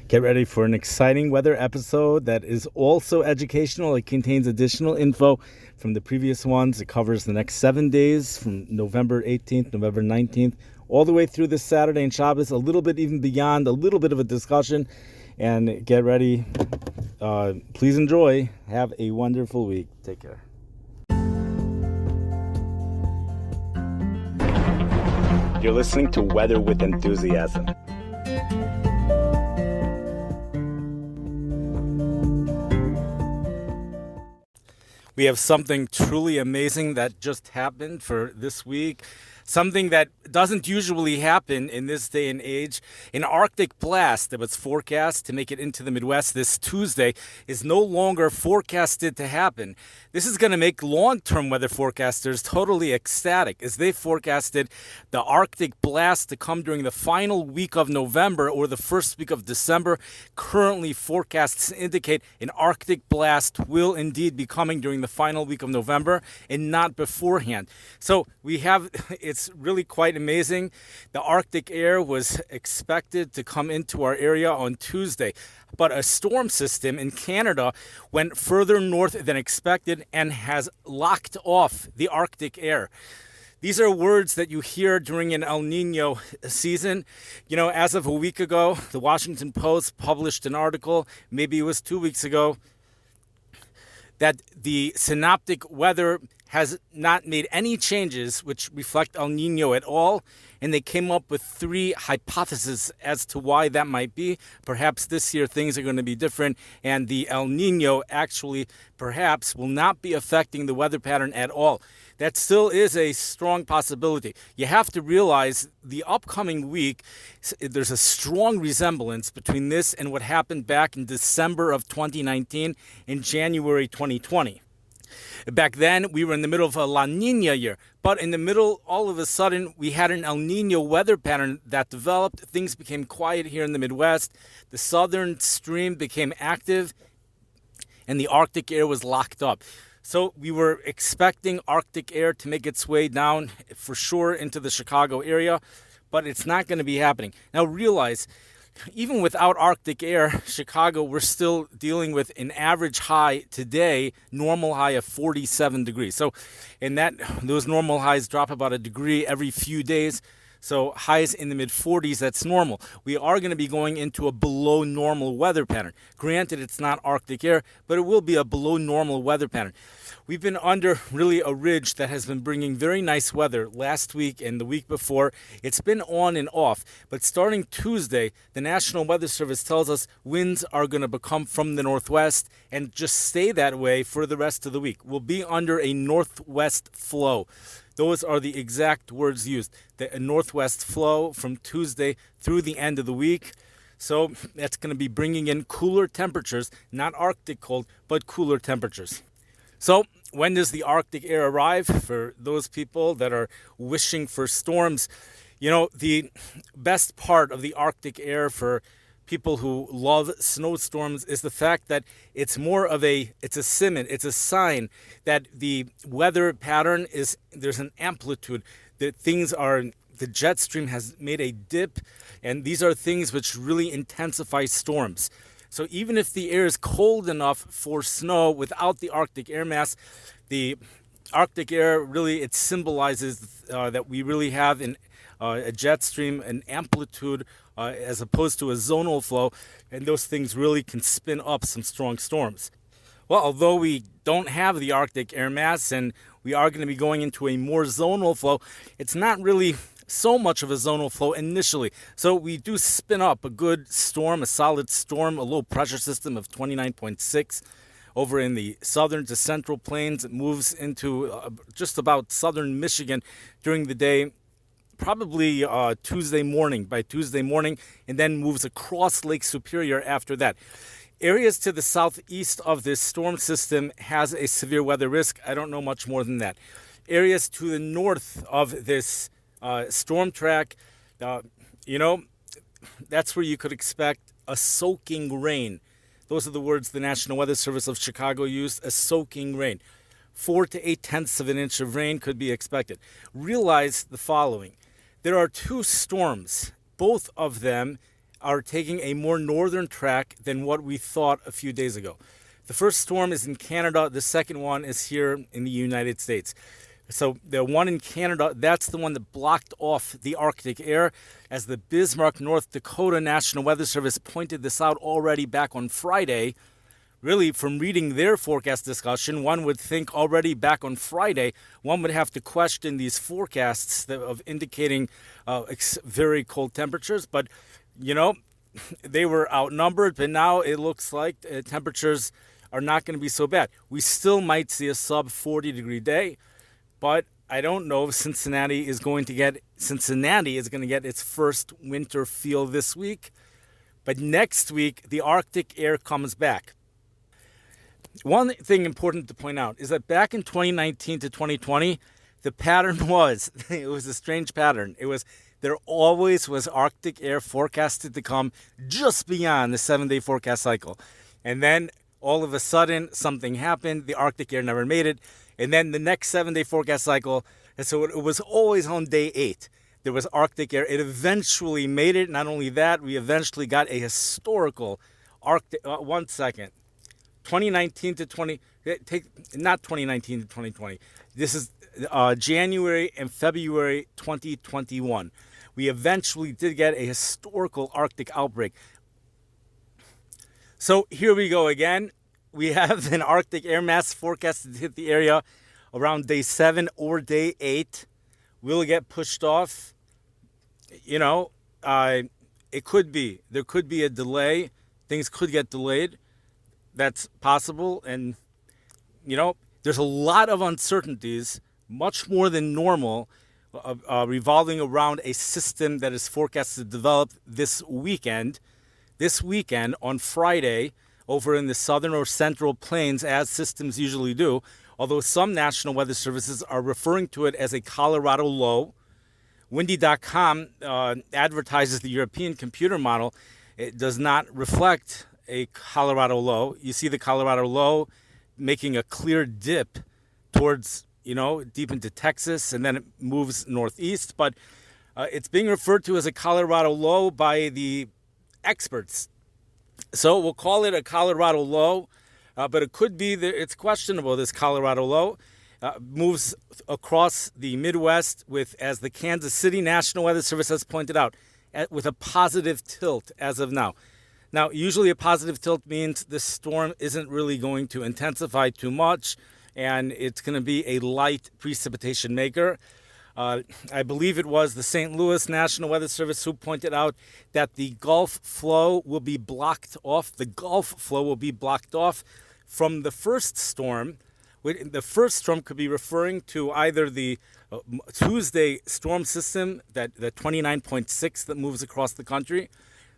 Get ready for an exciting weather episode that is also educational. It contains additional info from the previous ones. It covers the next 7 days from November 18th, November 19th, all the way through this Saturday and Shabbos, a little bit even beyond, a little bit of a discussion. And get ready. Please enjoy. Have a wonderful week. Take care. You're listening to Weather with Enthusiasm. We have something truly amazing that just happened for this week. Something that doesn't usually happen in this day and age. An Arctic blast that was forecast to make it into the Midwest this Tuesday is no longer forecasted to happen. This is going to make long-term weather forecasters totally ecstatic, as they forecasted the Arctic blast to come during the final week of November or the first week of December. Currently, forecasts indicate an Arctic blast will indeed be coming during the final week of November and not beforehand. So we have, it's really quite amazing. The Arctic air was expected to come into our area on Tuesday, but a storm system in Canada went further north than expected and has locked off the Arctic air. These are words that you hear during an El Nino season. You know, as of a week ago, the Washinton Post published an article, maybe it was 2 weeks ago, that the synoptic weather has not made any changes which reflect El Nino at all, and they came up with 3 hypotheses as to why that might be. Perhaps this year things are going to be different, and the El Nino actually perhaps will not be affecting the weather pattern at all. That still is a strong possibility. You have to realize the upcoming week, there's a strong resemblance between this and what happened back in December of 2019 and January 2020. Back then, we were in the middle of a La Nina year, but in the middle, all of a sudden, we had an El Nino weather pattern that developed. Things became quiet here in the Midwest. The southern stream became active, and the Arctic air was locked up. So we were expecting Arctic air to make its way down for sure into the Chicago area, but it's not going to be happening. Now realize, even without Arctic air, Chicago, we're still dealing with an average high today, normal high of 47 degrees. So, and those normal highs drop about a degree every few days. So highs in the mid-40s, that's normal. We are going to be going into a below normal weather pattern. Granted, it's not Arctic air, but it will be a below normal weather pattern. We've been under really a ridge that has been bringing very nice weather last week and the week before. It's been on and off, but starting Tuesday, the National Weather Service tells us winds are going to become from the northwest and just stay that way for the rest of the week. We'll be under a northwest flow. Those are the exact words used. The northwest flow from Tuesday through the end of the week. So that's going to be bringing in cooler temperatures, not Arctic cold, but cooler temperatures. So when does the Arctic air arrive? For those people that are wishing for storms, you know, the best part of the Arctic air for people who love snowstorms is the fact that it's more of it's a simon, it's a sign that the weather pattern is, there's an amplitude, that the jet stream has made a dip, and these are things which really intensify storms. So even if the air is cold enough for snow without the Arctic air mass, the Arctic air really, it symbolizes that we really have a jet stream, an amplitude, as opposed to a zonal flow, and those things really can spin up some strong storms. Well, although we don't have the Arctic air mass and we are going to be going into a more zonal flow, it's not really so much of a zonal flow initially. So we do spin up a good storm, a solid storm, a low pressure system of 29.6 over in the southern to central plains. It moves into just about southern Michigan during the day, probably Tuesday morning, and then moves across Lake Superior after that. Areas to the southeast of this storm system has a severe weather risk. I don't know much more than that. Areas to the north of this storm track, that's where you could expect a soaking rain. Those are the words the National Weather Service of Chicago used, a soaking rain. 4 to 8/10 of an inch of rain could be expected. Realize the following. There are 2 storms. Both of them are taking a more northern track than what we thought a few days ago. The first storm is in Canada. The second one is here in the United States. So the one in Canada, that's the one that blocked off the Arctic air. As the Bismark, North Dakota National Weather Service pointed this out already back on Friday. Really, from reading their forecast discussion, one would think already back on Friday, one would have to question these forecasts of indicating very cold temperatures. But, they were outnumbered, but now it looks like temperatures are not going to be so bad. We still might see a sub 40 degree day, but I don't know if Cincinnati is going to get its first winter feel this week. But next week, the Arctic air comes back. One thing important to point out is that back in 2019 to 2020, the pattern was, it was a strange pattern. There always was Arctic air forecasted to come just beyond the 7-day forecast cycle. And then all of a sudden, something happened. The Arctic air never made it. And then the next 7-day forecast cycle, and so it was always on day 8. There was Arctic air. It eventually made it. Not only that, we eventually got a historical Arctic, 2019 to 20, not 2019 to 2020. This is January and February 2021. We eventually did get a historical Arctic outbreak. So here we go again. We have an Arctic air mass forecasted to hit the area around day 7 or day 8. Will it get pushed off? It could be. There could be a delay. Things could get delayed. That's possible. And, there's a lot of uncertainties, much more than normal, revolving around a system that is forecasted to develop this weekend on Friday over in the southern or central plains, as systems usually do, although some national weather services are referring to it as a Colorado low. Windy.com advertises the European computer model. It does not reflect a Colorado low. You see the Colorado low making a clear dip towards, deep into Texas, and then it moves northeast. But it's being referred to as a Colorado low by the experts. So we'll call it a Colorado low, but it could be that it's questionable. This Colorado low moves across the Midwest as the Kansas City National Weather Service has pointed out, with a positive tilt as of now. Now, usually a positive tilt means the storm isn't really going to intensify too much, and it's going to be a light precipitation maker. I believe it was the St. Louis National Weather Service who pointed out that the Gulf flow will be blocked off. The Gulf flow will be blocked off from the first storm. The first storm could be referring to either the Tuesday storm system, the 29.6 that moves across the country.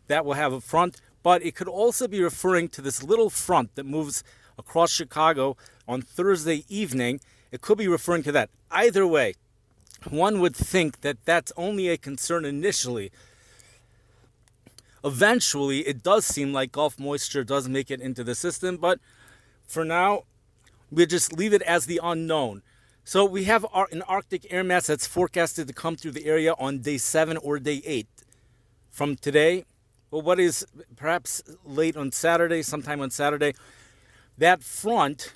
That will have a front. But it could also be referring to this little front that moves across Chicago on Thursday evening. It could be referring to that. Either way, one would think that that's only a concern initially. Eventually, it does seem like Gulf moisture does make it into the system, but for now, we just leave it as the unknown. So we have an Arctic air mass that's forecasted to come through the area on day 7 or day 8. From today, what is perhaps late on Saturday, sometime on Saturday, that front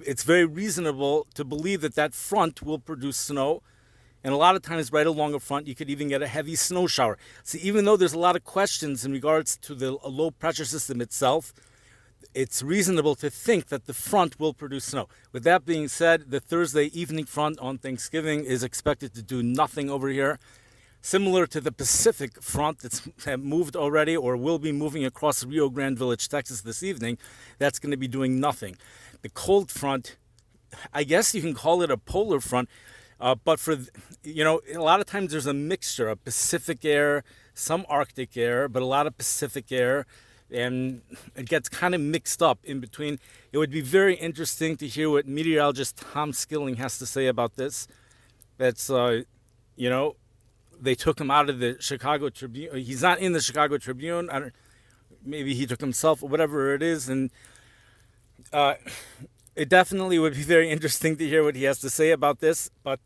it's very reasonable to believe that front will produce snow. And a lot of times right along the front, you could even get a heavy snow shower. So even though there's a lot of questions in regards to the low pressure system itself, it's reasonable to think that the front will produce snow. With that being said, the Thursday evening front on Thanksgiving is expected to do nothing over here. Similar to the Pacific front that's moved already or will be moving across Rio Grande Village, Texas this evening, that's going to be doing nothing. The cold front, I guess you can call it a polar front, but for, a lot of times there's a mixture of Pacific air, some Arctic air, but a lot of Pacific air, and it gets kind of mixed up in between. It would be very interesting to hear what meteorologist Tom Skilling has to say about this. That's, they took him out of the Chicago Tribune. He's not in the Chicago Tribune. Maybe he took himself or whatever it is. And It definitely would be very interesting to hear what he has to say about this. But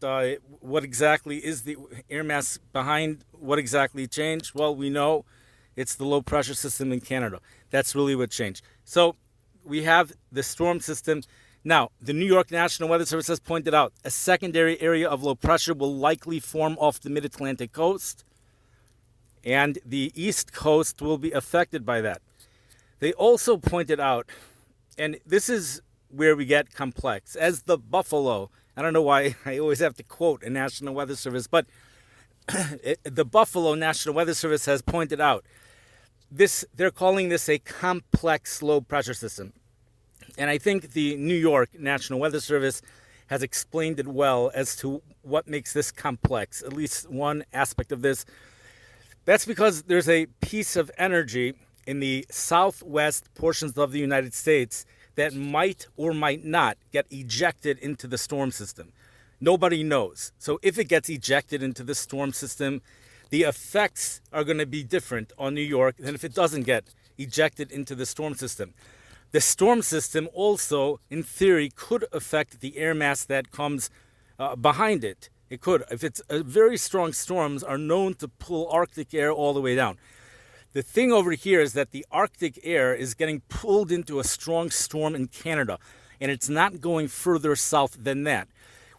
what exactly is the air mass behind? What exactly changed? Well, we know it's the low pressure system in Canada. That's really what changed. So we have the storm system. Now, the New York National Weather Service has pointed out a secondary area of low pressure will likely form off the mid-Atlantic coast, and the East Coast will be affected by that. They also pointed out, and this is where we get complex, as the Buffalo, I don't know why I always have to quote a National Weather Service, but the Buffalo National Weather Service has pointed out, they're calling this a complex low pressure system. And I think the New York National Weather Service has explained it well as to what makes this complex, at least one aspect of this. That's because there's a piece of energy in the southwest portions of the United States that might or might not get ejected into the storm system. Nobody knows. So if it gets ejected into the storm system, the effects are going to be different on New York than if it doesn't get ejected into the storm system. The storm system also, in theory, could affect the air mass that comes behind it. It could. If it's very strong storms are known to pull Arctic air all the way down. The thing over here is that the Arctic air is getting pulled into a strong storm in Canada, and it's not going further south than that.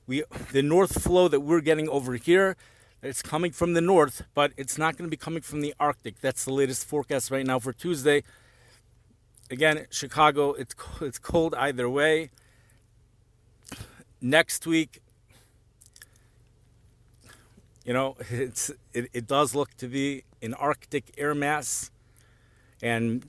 The north flow that we're getting over here, it's coming from the north, but it's not going to be coming from the Arctic. That's the latest forecast right now for Tuesday. Again, Chicago, it's cold either way. Next week, it does look to be an Arctic air mass, and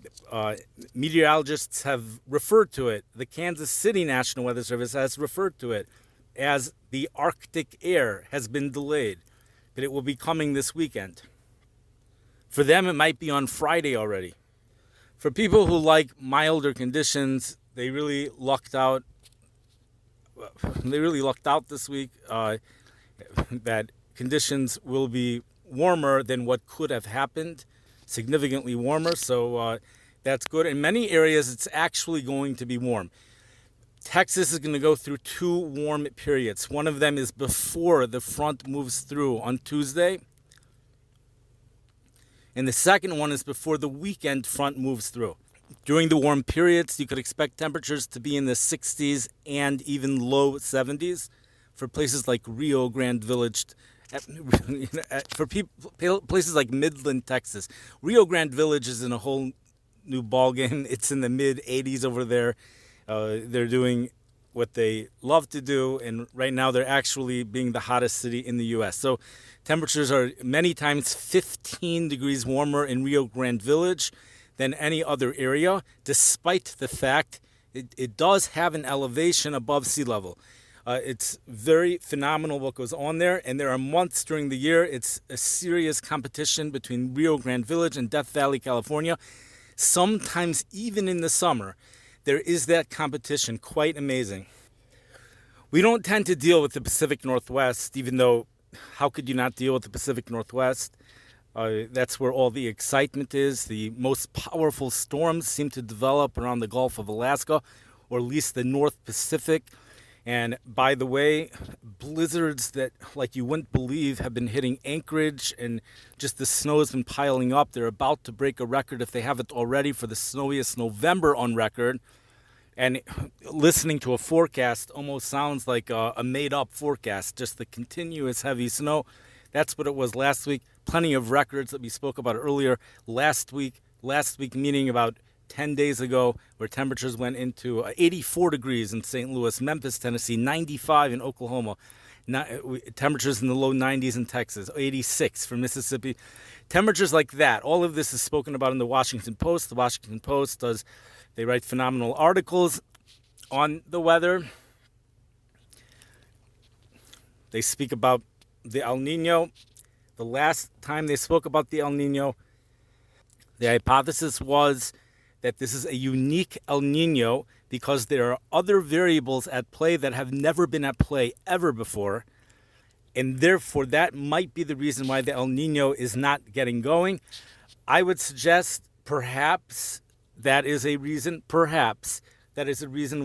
meteorologists have referred to it. The Kansas City National Weather Service has referred to it as the Arctic air has been delayed, but it will be coming this weekend. For them, it might be on Friday already. For people who like milder conditions, they really lucked out. They really lucked out this week that conditions will be warmer than what could have happened, significantly warmer. So that's good. In many areas, it's actually going to be warm. Texas is going to go through 2 warm periods. One of them is before the front moves through on Tuesday. And the second one is before the weekend front moves through. During the warm periods, you could expect temperatures to be in the 60s and even low 70s for places like Rio Grande Village. For places like Midland, Texas. Rio Grande Village is in a whole new ballgame. It's in the mid 80s over there. They're doing what they love to do, and right now they're actually being the hottest city in the U.S. So temperatures are many times 15 degrees warmer in Rio Grande Village than any other area, despite the fact it does have an elevation above sea level. It's very phenomenal what goes on there, and there are months during the year. It's a serious competition between Rio Grande Village and Death Valley, California. Sometimes even in the summer, there is that competition. Quite amazing. We don't tend to deal with the Pacific Northwest, even though how could you not deal with the Pacific Northwest? That's where all the excitement is. The most powerful storms seem to develop around the Gulf of Alaska, or at least the North Pacific. And by the way, blizzards that, like you wouldn't believe, have been hitting Anchorage, and just the snow has been piling up. They're about to break a record, if they haven't already, for the snowiest November on record. And listening to a forecast almost sounds like a made-up forecast, just the continuous heavy snow. That's what it was last week. Plenty of records that we spoke about earlier. Last week meaning about 10 days ago, where temperatures went into 84 degrees in St. Louis, Memphis, Tennessee, 95 in Oklahoma, temperatures in the low 90s in Texas, 86 for Mississippi. Temperatures like that. All of this is spoken about in the Washinton Post. The Washinton Post they write phenomenal articles on the weather. They speak about the El Nino. The last time they spoke about the El Nino, the hypothesis was that this is a unique El Nino because there are other variables at play that have never been at play ever before. And therefore, that might be the reason why the El Nino is not getting going. I would suggest perhaps that is a reason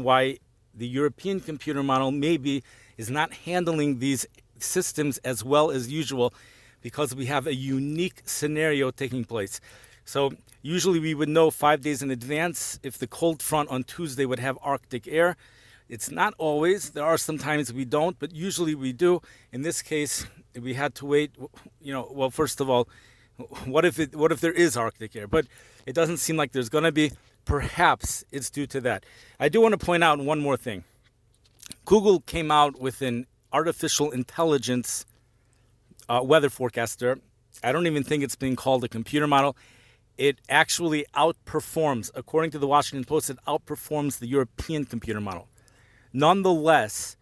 why the European computer model maybe is not handling these systems as well as usual because we have a unique scenario taking place. So usually we would know 5 days in advance if the cold front on Tuesday would have Arctic air. It's not always. There are some times we don't, but usually we do. In this case, we had to wait. Well, first of all, what if there is Arctic air? But it doesn't seem like there's going to be. Perhaps it's due to that. I do want to point out one more thing. Google came out with an artificial intelligence weather forecaster. I don't even think it's being called a computer model. It actually outperforms, according to the Washinton Post, it outperforms the European computer model. Nonetheless,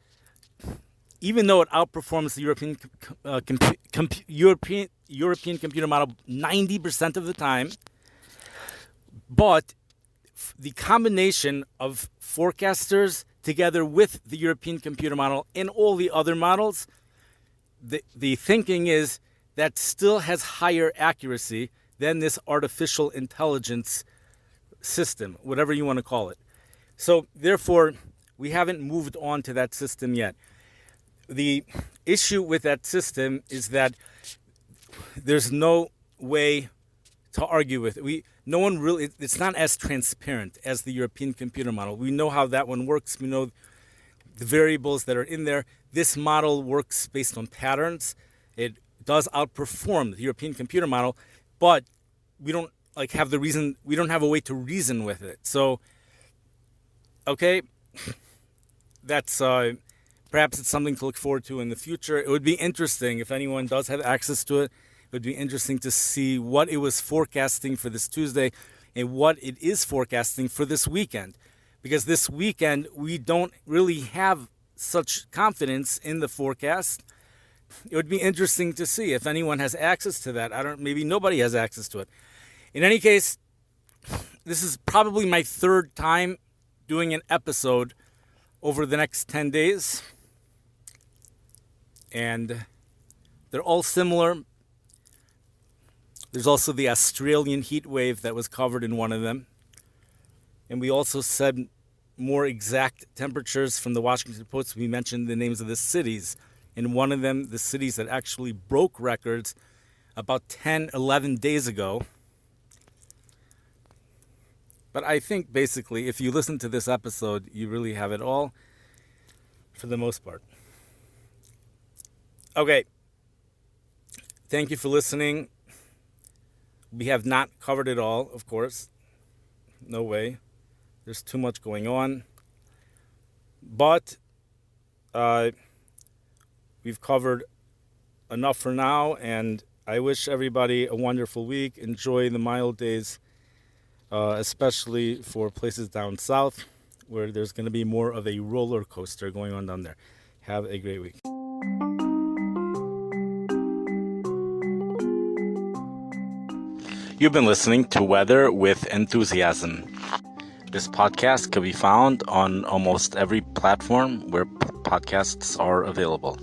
even though it outperforms the European computer model 90% of the time, but the combination of forecasters together with the European computer model and all the other models, the thinking is that still has higher accuracy than this artificial intelligence system, whatever you want to call it. So therefore, we haven't moved on to that system yet. The issue with that system is that there's no way to argue with it. No one really, it's not as transparent as the European computer model. We know how that one works. We know the variables that are in there. This model works based on patterns. It does outperform the European computer model, but we don't have the reason. We don't have a way to reason with it. So, okay, that's perhaps it's something to look forward to in the future. It would be interesting if anyone does have access to it. It would be interesting to see what it was forecasting for this Tuesday and what it is forecasting for this weekend. Because this weekend, we don't really have such confidence in the forecast. It would be interesting to see if anyone has access to that. Maybe nobody has access to it. In any case, this is probably my third time doing an episode over the next 10 days. And they're all similar. There's also the Australian heat wave that was covered in one of them. And we also said more exact temperatures from the Washington Post. We mentioned the names of the cities. In one of them, the cities that actually broke records about 10, 11 days ago. But I think basically, if you listen to this episode, you really have it all for the most part. Okay. Thank you for listening. We have not covered it all, of course. No way. There's too much going on. But we've covered enough for now, and I wish everybody a wonderful week. Enjoy the mild days, especially for places down south where there's going to be more of a roller coaster going on down there. Have a great week. You've been listening to Weather with Enthusiasm. This podcast can be found on almost every platform where podcasts are available.